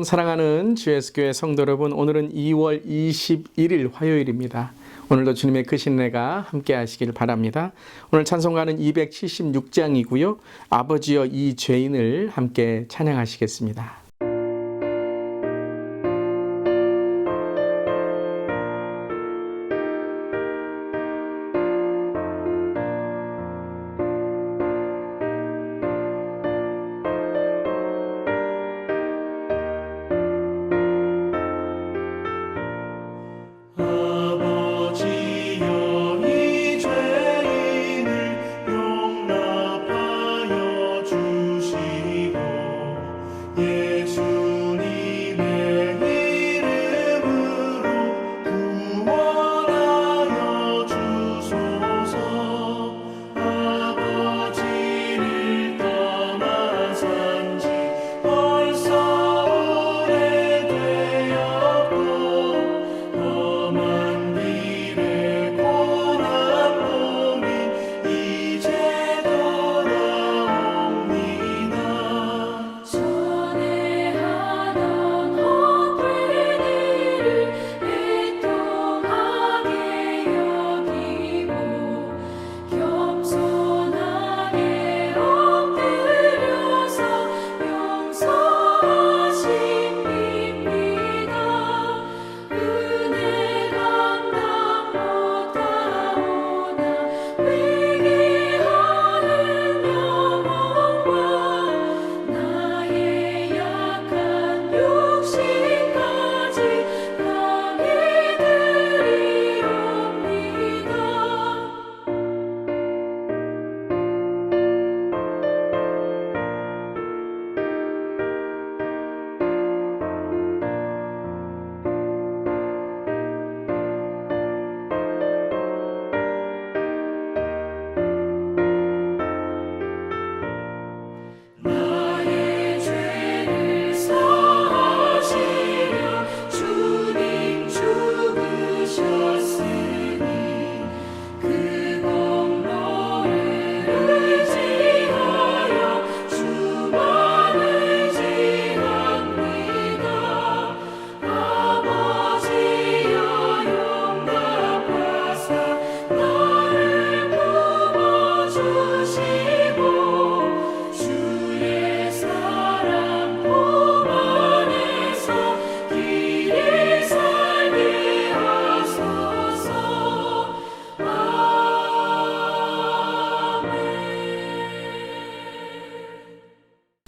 사랑하는 GS교회 성도 여러분, 오늘은 2월 21일 화요일입니다. 오늘도 주님의 크신 은혜가 함께 하시길 바랍니다. 오늘 찬송가는 276장이고요. 아버지여 이 죄인을 함께 찬양하시겠습니다.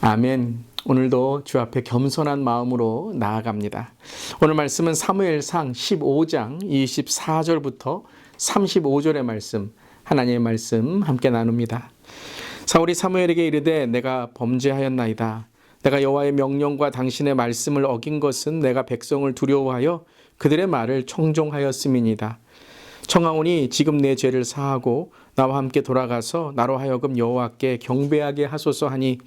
아멘. 오늘도 주 앞에 겸손한 마음으로 나아갑니다. 오늘 말씀은 사무엘상 15장 24절부터 35절의 말씀, 하나님의 말씀 함께 나눕니다. 사울이 사무엘에게 이르되 내가 범죄하였나이다. 내가 여호와의 명령과 당신의 말씀을 어긴 것은 내가 백성을 두려워하여 그들의 말을 청종하였음이니이다. 청하오니 지금 내 죄를 사하고 나와 함께 돌아가서 나로 하여금 여호와께 경배하게 하소서 하니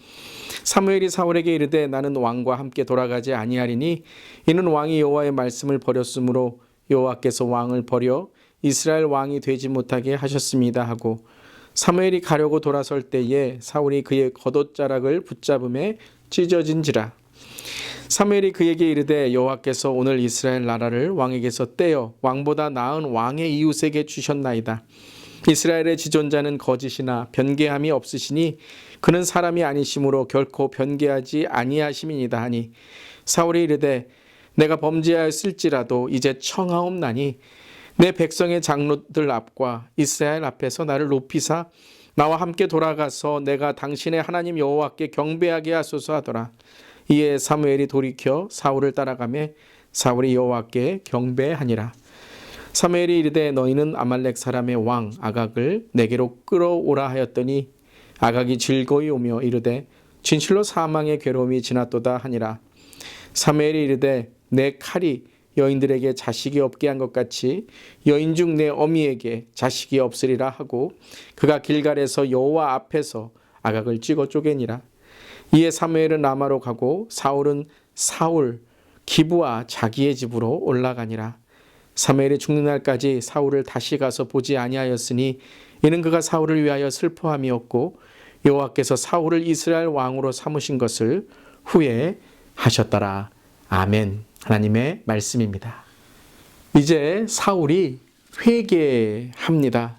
사무엘이 사울에게 이르되 나는 왕과 함께 돌아가지 아니하리니 이는 왕이 여호와의 말씀을 버렸으므로 여호와께서 왕을 버려 이스라엘 왕이 되지 못하게 하셨습니다 하고 사무엘이 가려고 돌아설 때에 사울이 그의 겉옷자락을 붙잡음에 찢어진지라. 사무엘이 그에게 이르되 여호와께서 오늘 이스라엘 나라를 왕에게서 떼어 왕보다 나은 왕의 이웃에게 주셨나이다. 이스라엘의 지존자는 거짓이나 변개함이 없으시니 그는 사람이 아니심으로 결코 변개하지 아니하심이니이다 하니 사울이 이르되 내가 범죄하였을지라도 이제 청하옵나니 내 백성의 장로들 앞과 이스라엘 앞에서 나를 높이사 나와 함께 돌아가서 내가 당신의 하나님 여호와께 경배하게 하소서 하더라. 이에 사무엘이 돌이켜 사울을 따라가매 사울이 여호와께 경배하니라. 사무엘이 이르되 너희는 아말렉 사람의 왕 아각을 내게로 끌어오라 하였더니 아각이 즐거이 오며 이르되 진실로 사망의 괴로움이 지났도다 하니라. 사무엘이 이르되 내 칼이 여인들에게 자식이 없게 한 것 같이 여인 중 내 어미에게 자식이 없으리라 하고 그가 길갈에서 여호와 앞에서 아각을 찍어 쪼개니라. 이에 사무엘은 라마로 가고 사울은 사울 기브와 자기의 집으로 올라가니라. 사무엘이 죽는 날까지 사울을 다시 가서 보지 아니하였으니 이는 그가 사울을 위하여 슬퍼함이었고 여호와께서 사울을 이스라엘 왕으로 삼으신 것을 후회하셨더라. 아멘. 하나님의 말씀입니다. 이제 사울이 회개합니다.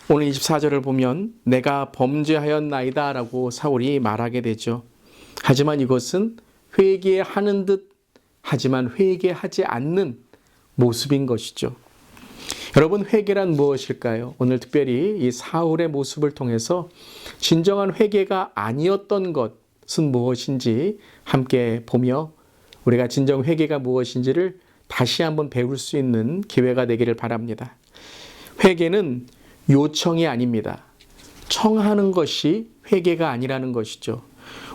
오늘 24절을 보면 내가 범죄하였나이다 라고 사울이 말하게 되죠. 하지만 이것은 회개하는 듯 하지만 회개하지 않는 모습인 것이죠. 여러분, 회개란 무엇일까요? 오늘 특별히 이 사울의 모습을 통해서 진정한 회개가 아니었던 것은 무엇인지 함께 보며 우리가 진정 회개가 무엇인지를 다시 한번 배울 수 있는 기회가 되기를 바랍니다. 회개는 요청이 아닙니다. 청하는 것이 회개가 아니라는 것이죠.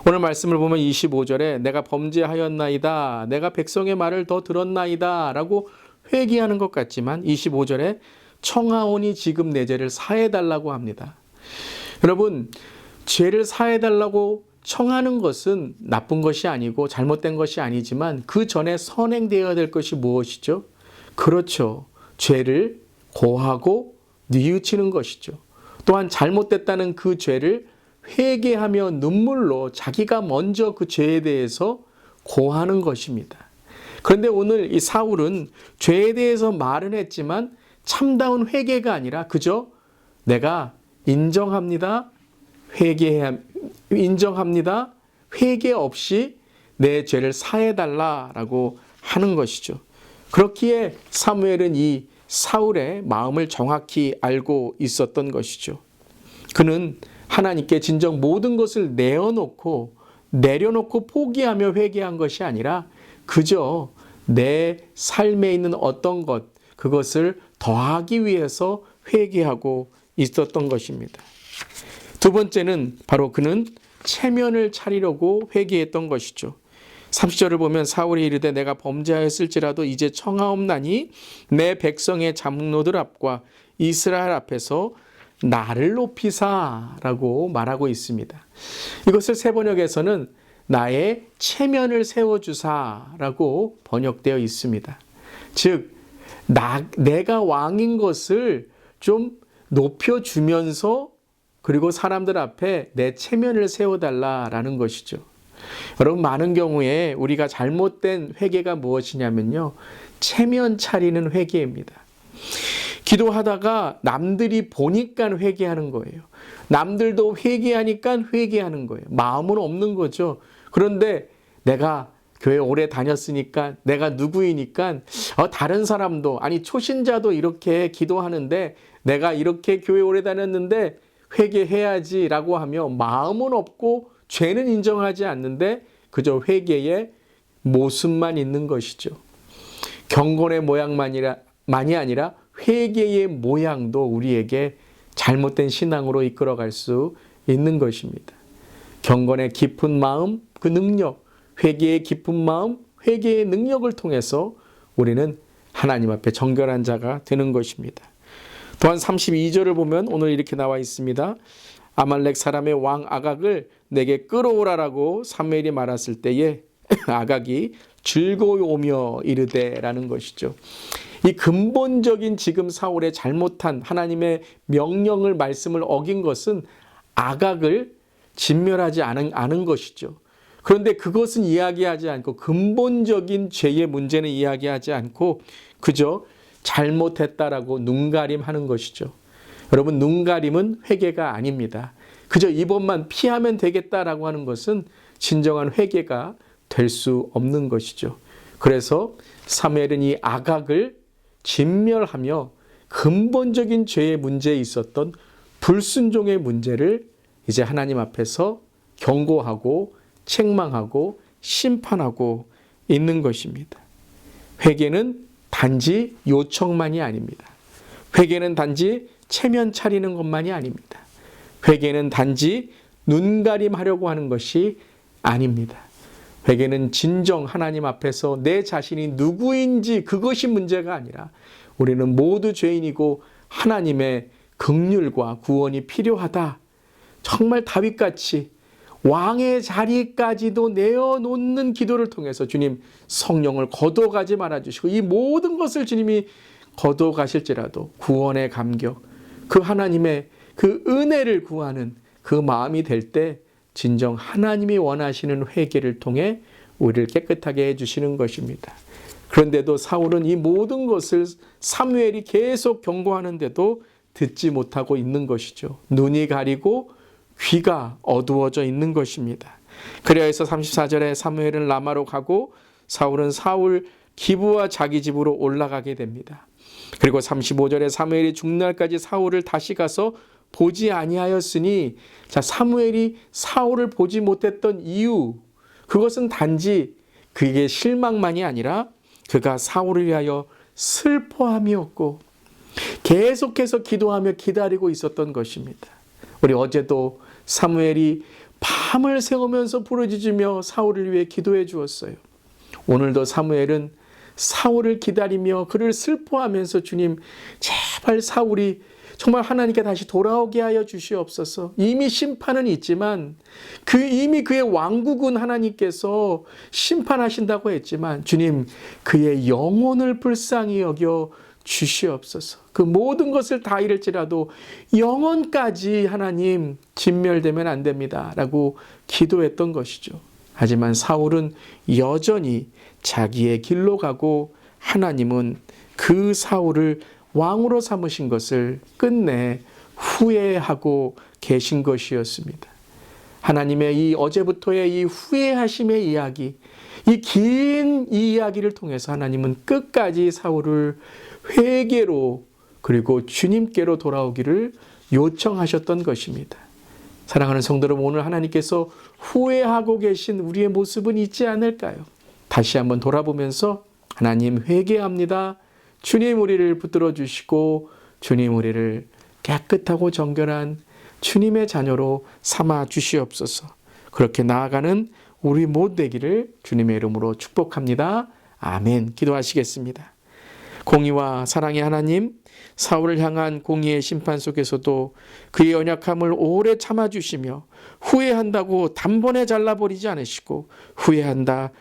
오늘 말씀을 보면 25절에 내가 범죄하였나이다, 내가 백성의 말을 더 들었나이다 라고 회개하는 것 같지만 25절에 청하오니 지금 내 죄를 사해달라고 합니다. 여러분, 죄를 사해달라고 청하는 것은 나쁜 것이 아니고 잘못된 것이 아니지만 그 전에 선행되어야 될 것이 무엇이죠? 그렇죠. 죄를 고하고 뉘우치는 것이죠. 또한 잘못됐다는 그 죄를 회개하며 눈물로 자기가 먼저 그 죄에 대해서 고하는 것입니다. 그런데 오늘 이 사울은 죄에 대해서 말은 했지만 참다운 회개가 아니라 그저 내가 인정합니다. 인정합니다. 회개 없이 내 죄를 사해달라라고 하는 것이죠. 그렇기에 사무엘은 이 사울의 마음을 정확히 알고 있었던 것이죠. 그는 하나님께 진정 모든 것을 내려놓고 포기하며 회개한 것이 아니라 그저 내 삶에 있는 어떤 것, 그것을 더하기 위해서 회개하고 있었던 것입니다. 두 번째는 바로 그는 체면을 차리려고 회개했던 것이죠. 30절을 보면 사울이 이르되 내가 범죄하였을지라도 이제 청하옵나니 내 백성의 장로들 앞과 이스라엘 앞에서 나를 높이사라고 말하고 있습니다. 이것을 새 번역에서는 나의 체면을 세워주사라고 번역되어 있습니다. 즉 내가 왕인 것을 좀 높여주면서 그리고 사람들 앞에 내 체면을 세워달라라는 것이죠. 여러분, 많은 경우에 우리가 잘못된 회개가 무엇이냐면요, 체면 차리는 회개입니다. 기도하다가 남들이 보니까 회개하는 거예요. 남들도 회개하니까 회개하는 거예요. 마음은 없는 거죠. 그런데 내가 교회 오래 다녔으니까, 내가 누구이니까 다른 사람도, 아니 초신자도 이렇게 기도하는데 내가 이렇게 교회 오래 다녔는데 회개해야지 라고 하며 마음은 없고 죄는 인정하지 않는데 그저 회개의 모습만 있는 것이죠. 경건의 모양만이 아니라 회개의 모양도 우리에게 잘못된 신앙으로 이끌어갈 수 있는 것입니다. 경건의 깊은 마음, 그 능력, 회개의 깊은 마음, 회개의 능력을 통해서 우리는 하나님 앞에 정결한 자가 되는 것입니다. 또한 32절을 보면 오늘 이렇게 나와 있습니다. 아말렉 사람의 왕 아각을 내게 끌어오라라고 사무엘이 말했을 때에 아각이 즐거워오며 이르되라는 것이죠. 이 근본적인 지금 사울의 잘못한 하나님의 명령을 말씀을 어긴 것은 아각을 진멸하지 않은 것이죠. 그런데 그것은 이야기하지 않고 근본적인 죄의 문제는 이야기하지 않고 그저 잘못했다라고 눈가림하는 것이죠. 여러분, 눈가림은 회개가 아닙니다. 그저 이번만 피하면 되겠다라고 하는 것은 진정한 회개가 될 수 없는 것이죠. 그래서 사무엘은 이 아각을 진멸하며 근본적인 죄의 문제에 있었던 불순종의 문제를 이제 하나님 앞에서 경고하고 책망하고 심판하고 있는 것입니다. 회개는 단지 요청만이 아닙니다. 회개는 단지 체면 차리는 것만이 아닙니다. 회개는 단지 눈가림하려고 하는 것이 아닙니다. 회개는 진정 하나님 앞에서 내 자신이 누구인지 그것이 문제가 아니라 우리는 모두 죄인이고 하나님의 긍휼과 구원이 필요하다. 정말 다윗같이 왕의 자리까지도 내어놓는 기도를 통해서 주님 성령을 거둬가지 말아주시고 이 모든 것을 주님이 거둬가실지라도 구원의 감격, 그 하나님의 그 은혜를 구하는 그 마음이 될 때 진정 하나님이 원하시는 회개를 통해 우리를 깨끗하게 해주시는 것입니다. 그런데도 사울은 이 모든 것을 사무엘이 계속 경고하는데도 듣지 못하고 있는 것이죠. 눈이 가리고 귀가 어두워져 있는 것입니다. 그래서 34절에 사무엘은 라마로 가고 사울은 사울 기브와 자기 집으로 올라가게 됩니다. 그리고 35절에 사무엘이 죽날까지 사울을 다시 가서 보지 아니하였으니, 자, 사무엘이 사울을 보지 못했던 이유, 그것은 단지 그게 실망만이 아니라 그가 사울을 위하여 슬퍼함이었고 계속해서 기도하며 기다리고 있었던 것입니다. 우리 어제도 사무엘이 밤을 새우면서 부르짖으며 사울을 위해 기도해 주었어요. 오늘도 사무엘은 사울을 기다리며 그를 슬퍼하면서 주님, 제발 사울이 정말 하나님께 다시 돌아오게 하여 주시옵소서. 이미 심판은 있지만 이미 그의 왕국은 하나님께서 심판하신다고 했지만 주님, 그의 영혼을 불쌍히 여겨 주시옵소서. 그 모든 것을 다 잃을지라도 영혼까지 하나님 진멸되면 안 됩니다 라고 기도했던 것이죠. 하지만 사울은 여전히 자기의 길로 가고 하나님은 그 사울을 왕으로 삼으신 것을 끝내 후회하고 계신 것이었습니다. 하나님의 이 어제부터의 이 후회하심의 이야기, 이 긴 이야기를 통해서 하나님은 끝까지 사울을 회개로 그리고 주님께로 돌아오기를 요청하셨던 것입니다. 사랑하는 성도 여러분, 오늘 하나님께서 후회하고 계신 우리의 모습은 있지 않을까요? 다시 한번 돌아보면서 하나님 회개합니다. 주님 우리를 붙들어 주시고 주님 우리를 깨끗하고 정결한 주님의 자녀로 삼아 주시옵소서. 그렇게 나아가는 우리 모두 되기를 주님의 이름으로 축복합니다. 아멘. 기도하시겠습니다. 공의와 사랑의 하나님, 사울을 향한 공의의 심판 속에서도 그의 연약함을 오래 참아주시며 후회한다고 단번에 잘라버리지 않으시고 후회한다.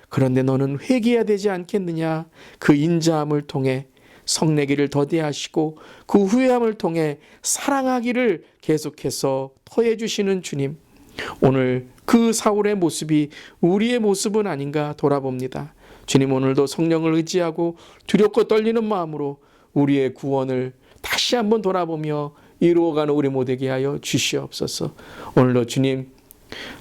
그런데 너는 회개해야 되지 않겠느냐. 그 인자함을 통해 성내기를 더디하시고 그 후회함을 통해 사랑하기를 계속해서 터해 주시는 주님, 오늘 그 사울의 모습이 우리의 모습은 아닌가 돌아봅니다. 주님, 오늘도 성령을 의지하고 두렵고 떨리는 마음으로 우리의 구원을 다시 한번 돌아보며 이루어가는 우리 모두에게 하여 주시옵소서. 오늘도 주님,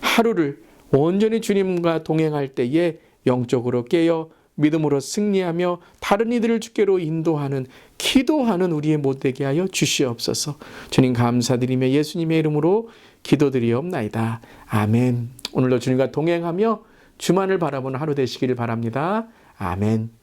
하루를 온전히 주님과 동행할 때에 영적으로 깨어 믿음으로 승리하며 다른 이들을 주께로 인도하는, 기도하는 우리의 모두 되게 하여 주시옵소서. 주님 감사드리며 예수님의 이름으로 기도드리옵나이다. 아멘. 오늘도 주님과 동행하며 주만을 바라보는 하루 되시기를 바랍니다. 아멘.